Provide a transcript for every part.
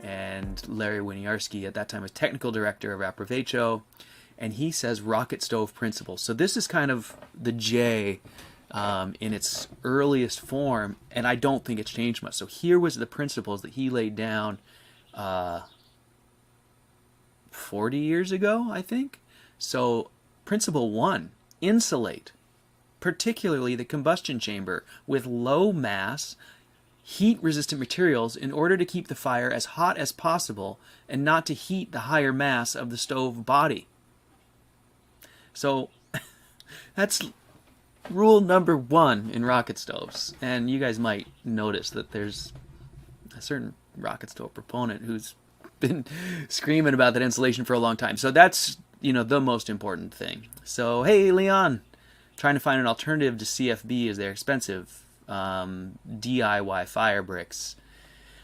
And Larry Winiarski at that time was technical director of Aprovecho, and he says rocket stove principles. So this is kind of the J in its earliest form, and I don't think it's changed much. So here was the principles that he laid down 40 years ago, I think. So principle 1, insulate, particularly the combustion chamber, with low mass, heat-resistant materials in order to keep the fire as hot as possible and not to heat the higher mass of the stove body. So that's rule number 1 in rocket stoves. And you guys might notice that there's a certain rocket stove proponent who's been screaming about that insulation for a long time. So that's, the most important thing. So, hey, Leon, trying to find an alternative to CFB as they're expensive. DIY fire bricks.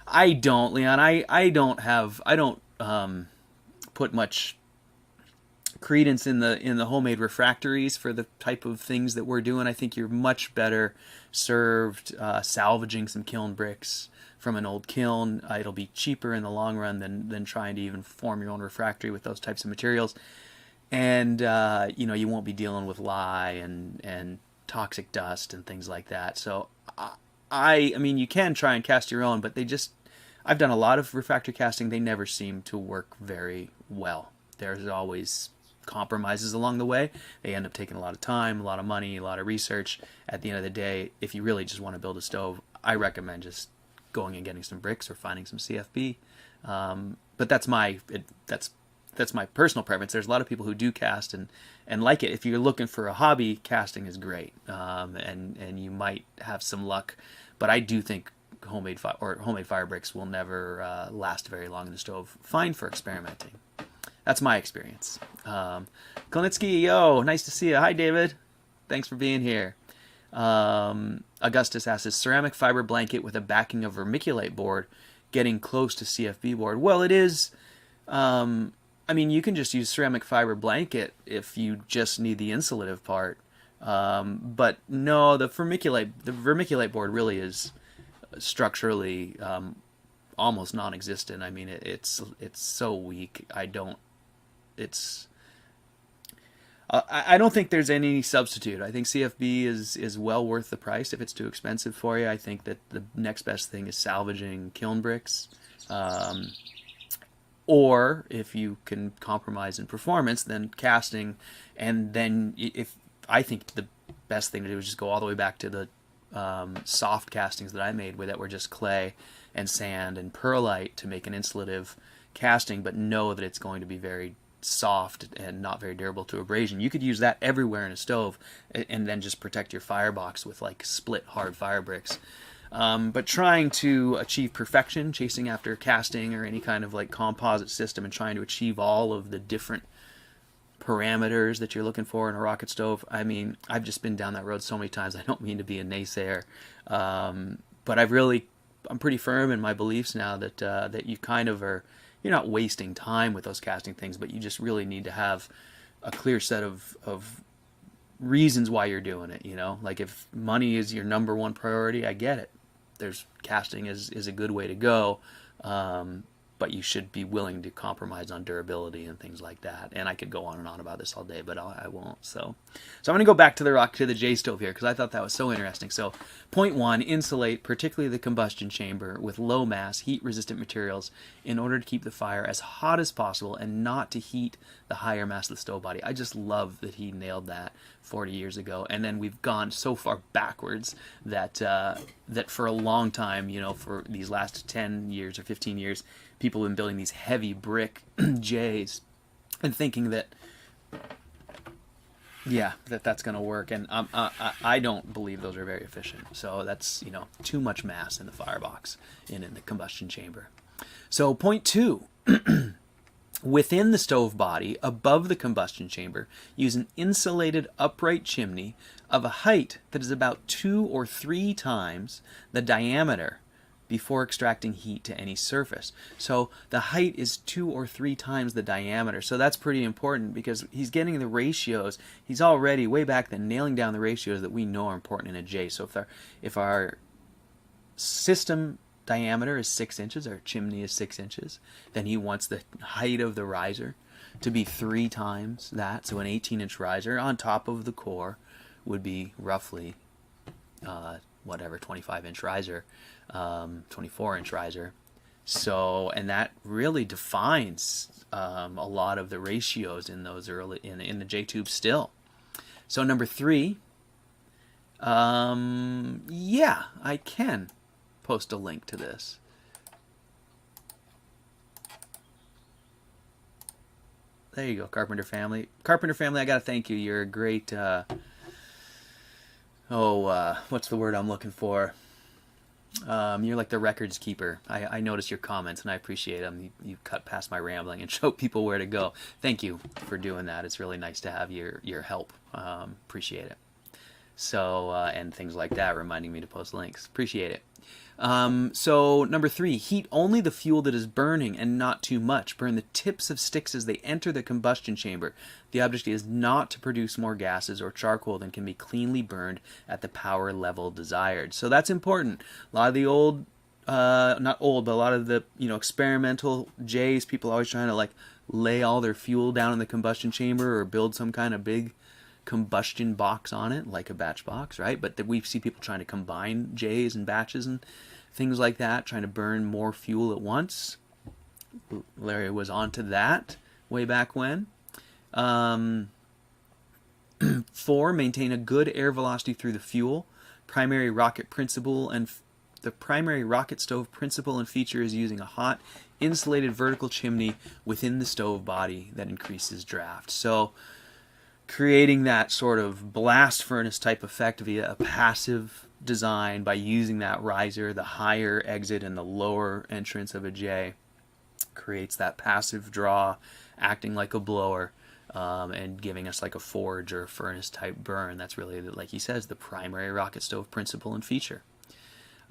I don't, Leon. I don't put much credence in the homemade refractories for the type of things that we're doing. I think you're much better served salvaging some kiln bricks from an old kiln. It'll be cheaper in the long run than trying to even form your own refractory with those types of materials. And you won't be dealing with lye and toxic dust and things like that. So I mean, you can try and cast your own, but I've done a lot of refractory casting. They never seem to work very well. There's always compromises along the way. They end up taking a lot of time, a lot of money, a lot of research. At the end of the day, if you really just want to build a stove, I recommend just going and getting some bricks or finding some CFB. But that's my personal preference. There's a lot of people who do cast and like it. If you're looking for a hobby, casting is great, and you might have some luck. But I do think homemade fire bricks will never last very long in the stove. Fine for experimenting. That's my experience. Klinitsky, yo, nice to see you. Hi, David. Thanks for being here. Augustus asks, is ceramic fiber blanket with a backing of vermiculite board getting close to CFB board? Well, it is. I mean, you can just use ceramic fiber blanket if you just need the insulative part. But no, the vermiculite board really is structurally almost non-existent. I mean, it's so weak. I don't think there's any substitute. I think CFB is well worth the price if it's too expensive for you. I think that the next best thing is salvaging kiln bricks. Or if you can compromise in performance, then casting. And then I think the best thing to do is just go all the way back to the soft castings that I made that were just clay and sand and perlite to make an insulative casting, but know that it's going to be very soft and not very durable to abrasion. You could use that everywhere in a stove and then just protect your firebox with like split hard fire bricks. But trying to achieve perfection, chasing after casting or any kind of like composite system and trying to achieve all of the different parameters that you're looking for in a rocket stove. I mean, I've just been down that road so many times. I don't mean to be a naysayer. But I'm pretty firm in my beliefs now that you kind of you're not wasting time with those casting things, but you just really need to have a clear set of reasons why you're doing it, Like if money is your number one priority, I get it. Casting is a good way to go, but you should be willing to compromise on durability and things like that. And I could go on and on about this all day, but I won't. So I'm going to go back to the J stove here because I thought that was so interesting. So point 1, insulate, particularly the combustion chamber, with low mass, heat-resistant materials in order to keep the fire as hot as possible and not to heat the higher mass of the stove body. I just love that he nailed that 40 years ago. And then we've gone so far backwards that for a long time, for these last 10 years or 15 years, people have been building these heavy brick J's and thinking that that's going to work. And I don't believe those are very efficient. So that's, too much mass in the firebox in the combustion chamber. So point 2, within the stove body, above the combustion chamber, use an insulated upright chimney of a height that is about 2 or 3 times the diameter before extracting heat to any surface. So the height is 2 or 3 times the diameter. So that's pretty important because he's getting the ratios. He's already way back then nailing down the ratios that we know are important in a J. So if our system diameter is 6 inches, our chimney is 6 inches, then he wants the height of the riser to be 3 times that. So an 18-inch riser on top of the core would be roughly whatever, 25-inch riser, 24-inch riser. So, and that really defines a lot of the ratios in those early in the J tube still. So number 3, yeah, I can post a link to this. There you go, Carpenter family. Carpenter family, I gotta thank you. You're a great. What's the word I'm looking for? You're like the records keeper. I notice your comments and I appreciate them. You cut past my rambling and show people where to go. Thank you for doing that. It's really nice to have your help. Appreciate it. So, and things like that, reminding me to post links. Appreciate it. So number 3, heat only the fuel that is burning and not too much. Burn the tips of sticks as they enter the combustion chamber. The object is not to produce more gases or charcoal than can be cleanly burned at the power level desired. So that's important. A lot of the old, not old, but a lot of the, experimental J's, people are always trying to like lay all their fuel down in the combustion chamber or build some kind of big combustion box on it, like a batch box, right? But we see people trying to combine J's and batches and things like that, trying to burn more fuel at once. Larry was onto that way back when. 4, maintain a good air velocity through the fuel. Primary rocket principle and the primary rocket stove principle and feature is using a hot, insulated vertical chimney within the stove body that increases draft. So creating that sort of blast furnace type effect via a passive design by using that riser, the higher exit and the lower entrance of a J, creates that passive draw, acting like a blower, and giving us like a forge or a furnace type burn. That's really, like he says, the primary rocket stove principle and feature.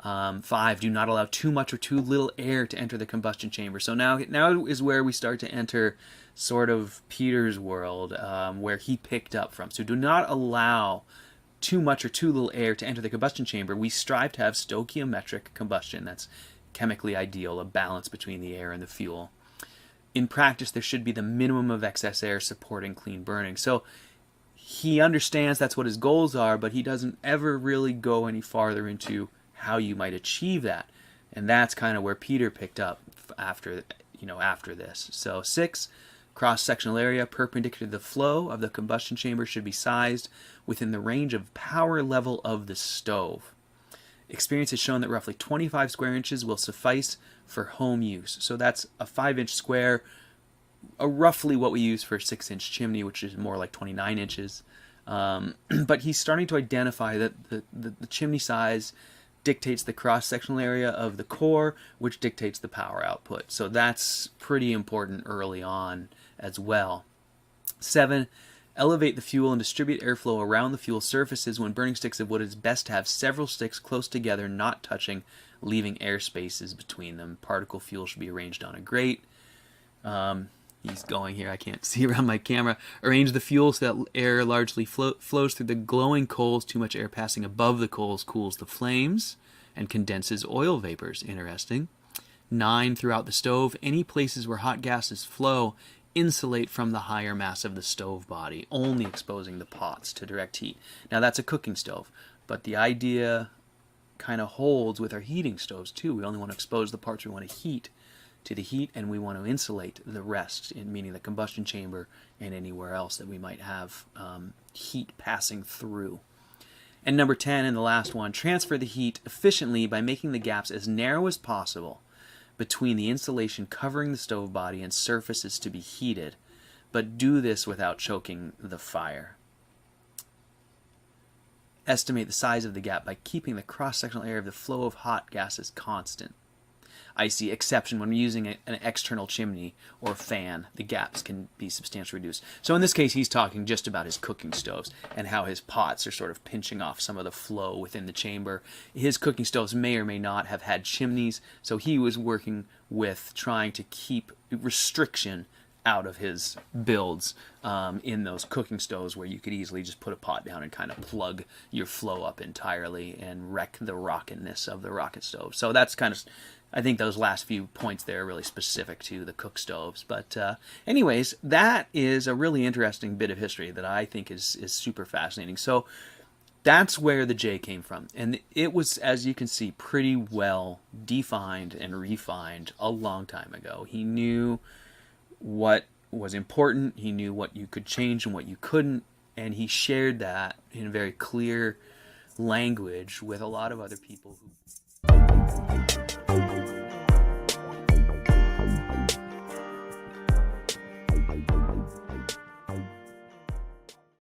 5, do not allow too much or too little air to enter the combustion chamber. So now is where we start to enter sort of Peter's world, where he picked up from. So do not allow too much or too little air to enter the combustion chamber. We strive to have stoichiometric combustion. That's chemically ideal, a balance between the air and the fuel. In practice, there should be the minimum of excess air supporting clean burning. So he understands that's what his goals are, but he doesn't ever really go any farther into how you might achieve that. And that's kind of where Peter picked up after this. So 6, cross-sectional area perpendicular to the flow of the combustion chamber should be sized within the range of power level of the stove. Experience has shown that roughly 25 square inches will suffice for home use. So that's a 5-inch square, roughly what we use for a 6-inch chimney, which is more like 29 inches. But he's starting to identify that the chimney size dictates the cross-sectional area of the core, which dictates the power output. So that's pretty important early on as well. 7, elevate the fuel and distribute airflow around the fuel surfaces. When burning sticks of wood, it's best to have several sticks close together, not touching, leaving air spaces between them. Particle fuel should be arranged on a grate. He's going here, I can't see around my camera. Arrange the fuel so that air largely flows through the glowing coals. Too much air passing above the coals cools the flames and condenses oil vapors. Interesting. 9, throughout the stove, any places where hot gases flow, insulate from the higher mass of the stove body, only exposing the pots to direct heat. Now that's a cooking stove, but the idea kind of holds with our heating stoves too. We only want to expose the parts we want to heat to the heat, and we want to insulate the rest, meaning the combustion chamber and anywhere else that we might have heat passing through. And number 10, and the last one, transfer the heat efficiently by making the gaps as narrow as possible between the insulation covering the stove body and surfaces to be heated, but do this without choking the fire. Estimate the size of the gap by keeping the cross-sectional area of the flow of hot gases constant. I see exception when using an external chimney or fan, the gaps can be substantially reduced. So in this case, he's talking just about his cooking stoves and how his pots are sort of pinching off some of the flow within the chamber. His cooking stoves may or may not have had chimneys, so he was working with trying to keep restriction out of his builds in those cooking stoves, where you could easily just put a pot down and kind of plug your flow up entirely and wreck the rocketness of the rocket stove. So that's kind of, I think those last few points there are really specific to the cook stoves. But anyways, that is a really interesting bit of history that I think is super fascinating. So that's where the J came from. And it was, as you can see, pretty well defined and refined a long time ago. He knew what was important, he knew what you could change and what you couldn't, and he shared that in a very clear language with a lot of other people who